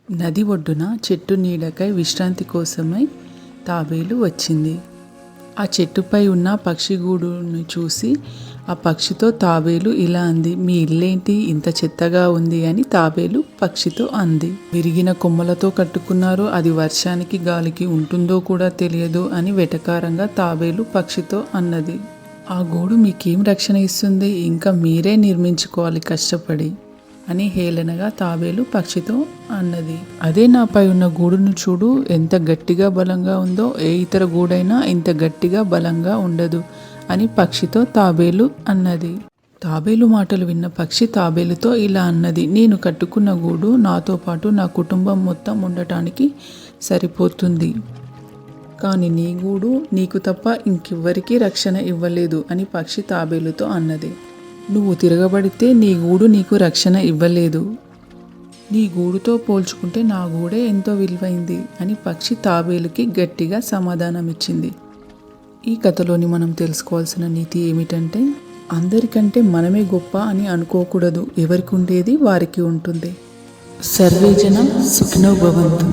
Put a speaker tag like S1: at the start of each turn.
S1: నది ఒడ్డున చెట్టు నీడకై విశ్రాంతి కోసమై తాబేలు వచ్చింది. ఆ చెట్టుపై ఉన్న పక్షిగూడును చూసి ఆ పక్షితో తాబేలు ఇలా అంది, మీ ఇల్లేంటి ఇంత చెత్తగా ఉంది అని తాబేలు పక్షితో అంది. విరిగిన కొమ్మలతో కట్టుకున్నారు, అది వర్షానికి గాలికి ఉంటుందో కూడా తెలియదు అని వెటకారంగా తాబేలు పక్షితో అన్నది. ఆ గూడు మీకేం రక్షణ ఇస్తుంది, ఇంకా మీరే నిర్మించుకోవాలి కష్టపడి అని హేళనగా తాబేలు పక్షితో అన్నది. అదే నాపై ఉన్న గూడును చూడు, ఎంత గట్టిగా బలంగా ఉందో, ఏ ఇతర గూడైనా ఇంత గట్టిగా బలంగా ఉండదు అని పక్షితో తాబేలు అన్నది. తాబేలు మాటలు విన్న పక్షి తాబేలుతో ఇలా అన్నది, నేను కట్టుకున్న గూడు నాతో పాటు నా కుటుంబం మొత్తం ఉండటానికి సరిపోతుంది, కానీ నీ గూడు నీకు తప్ప ఇంకెవ్వరికీ రక్షణ ఇవ్వలేదు అని పక్షి తాబేలుతో అన్నది. నువ్వు తిరగబడితే నీ గూడు నీకు రక్షణ ఇవ్వలేదు, నీ గూడుతో పోల్చుకుంటే నా గూడే ఎంతో విలువైంది అని పక్షి తాబేలుకి గట్టిగా సమాధానమిచ్చింది. ఈ కథలోని మనం తెలుసుకోవాల్సిన నీతి ఏమిటంటే, అందరికంటే మనమే గొప్ప అని అనుకోకూడదు, ఎవరికి ఉండేది వారికి ఉంటుంది. సర్వే జనం సుఖినో భవంతు.